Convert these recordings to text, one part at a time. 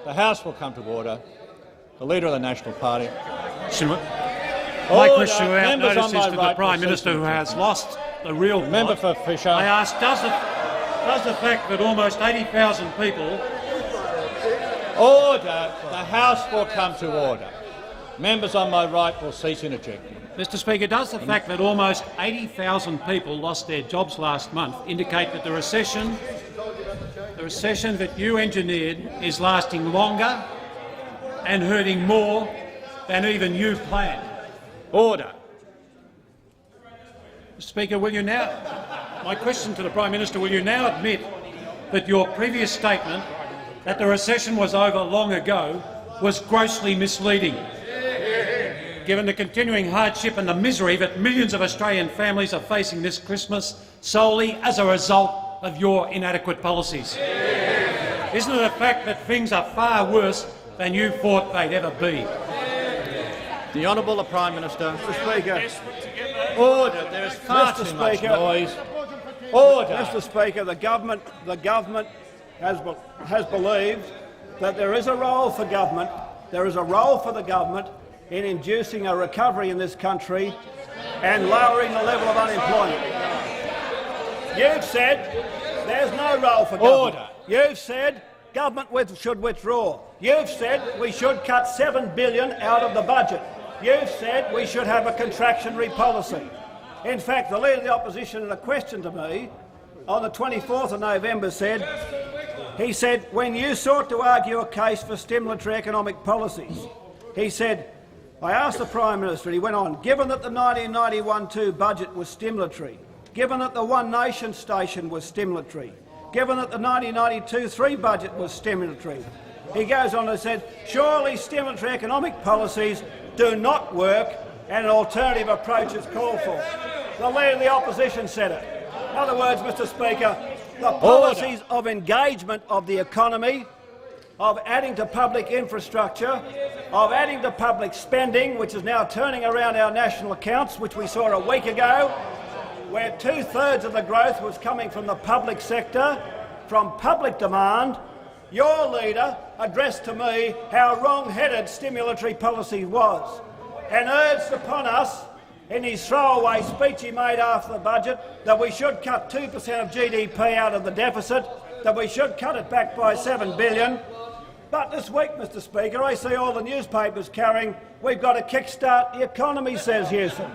The House will come to order. The Leader of the National Party. My question without notice is to the Prime Minister, who has lost the real plot. Member for Fisher. I ask, does the fact that almost 80,000 people... Order. The House will come to order. Members on my right will cease interjecting. Mr Speaker, does the fact that almost 80,000 people lost their jobs last month indicate that the recession that you engineered is lasting longer and hurting more than even you planned? Order. Mr Speaker, my question to the Prime Minister, will you now admit that your previous statement that the recession was over long ago was grossly misleading, given the continuing hardship and the misery that millions of Australian families are facing this Christmas solely as a result of your inadequate policies? Isn't it a fact that things are far worse than you thought they'd ever be? The Honourable Prime Minister. Mr Speaker. Order. There is far too much noise. Order. Mr Speaker, the government has believed that there is a role for government. There is a role for the government in inducing a recovery in this country and lowering the level of unemployment. You've said there's no role for government. Order. You've said government should withdraw. You've said we should cut $7 billion out of the budget. You've said we should have a contractionary policy. In fact, the Leader of the Opposition, in a question to me on the 24th of November, said, when you sought to argue a case for stimulatory economic policies, he said, I asked the Prime Minister, and he went on, given that the 1991-2 budget was stimulatory, given that the One Nation station was stimulatory, given that the 1992-3 budget was stimulatory, he goes on and said, surely stimulatory economic policies do not work and an alternative approach is called for. The Leader of the Opposition said it. In other words, Mr Speaker, the policies of engagement of the economy, of adding to public infrastructure, of adding to public spending, which is now turning around our national accounts, which we saw a week ago, where 2/3 of the growth was coming from the public sector, from public demand. Your leader addressed to me how wrong-headed stimulatory policy was and urged upon us in his throwaway speech he made after the budget that we should cut 2% of GDP out of the deficit, that we should cut it back by $7 billion. But this week, Mr Speaker, I see all the newspapers carrying, we've got to kick-start the economy, says Hewson.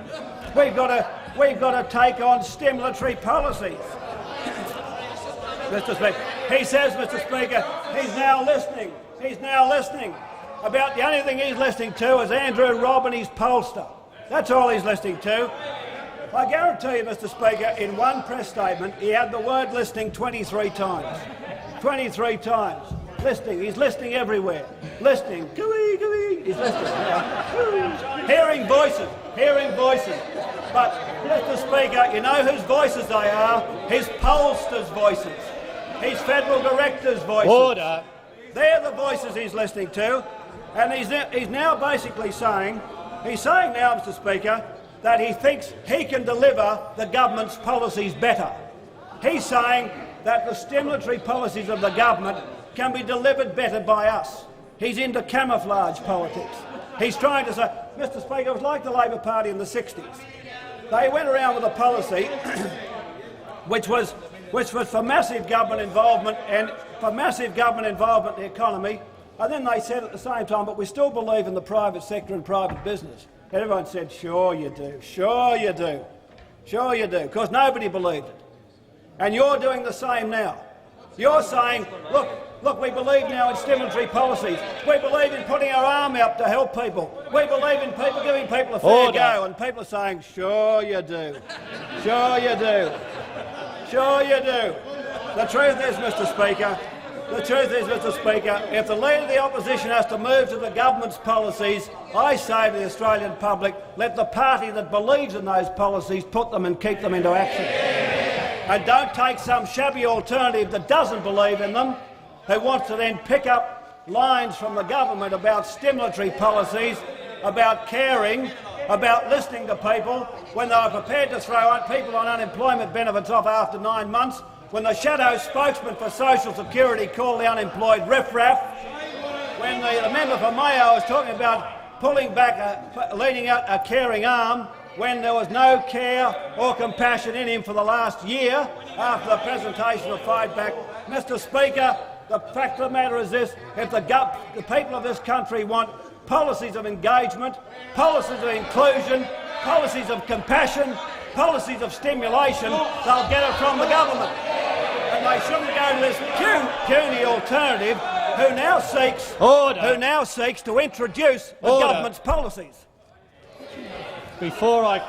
We've got to take on stimulatory policies. Mr Speaker, he says, Mr Speaker, he's now listening. He's now listening. About the only thing he's listening to is Andrew Robb and his pollster. That's all he's listening to. I guarantee you, Mr Speaker, in one press statement he had the word listening 23 times. 23 times. Listening. He's listening everywhere. Listening. Gooey, gooey. He's listening. Hearing voices. Hearing voices. But, Mr Speaker, you know whose voices they are? His pollsters' voices. His federal directors' voices. Order. They're the voices he's listening to. And he's now basically saying, now, Mr Speaker, that he thinks he can deliver the government's policies better. He's saying that the stimulatory policies of the government can be delivered better by us. He's into camouflage politics. He's trying to say, Mr Speaker, it was like the Labor Party in the 60s. They went around with a policy which was for massive government involvement in the economy, and then they said at the same time, but we still believe in the private sector and private business. And everyone said, sure you do, sure you do, sure you do, because nobody believed it. And you're doing the same now. You're saying, look, we believe now in stimulatory policies. We believe in putting our arm out to help people. We believe in giving people a fair go. And people are saying, sure you do. Sure you do. Sure you do. The truth is, Mr Speaker, if the Leader of the Opposition has to move to the government's policies, I say to the Australian public, let the party that believes in those policies put them and keep them into action. And don't take some shabby alternative that doesn't believe in them, who wants to then pick up lines from the government about stimulatory policies, about caring, about listening to people, when they were prepared to throw people on unemployment benefits off after 9 months, when the shadow spokesman for Social Security called the unemployed riffraff, when the member for Mayo was talking about pulling back, leaning out a caring arm, when there was no care or compassion in him for the last year after the presentation of Fight Back. Mr Speaker, the fact of the matter is this: if the people of this country want policies of engagement, policies of inclusion, policies of compassion, policies of stimulation, they'll get it from the government. And they shouldn't go to this puny alternative who now seeks to introduce the government's policies. Before I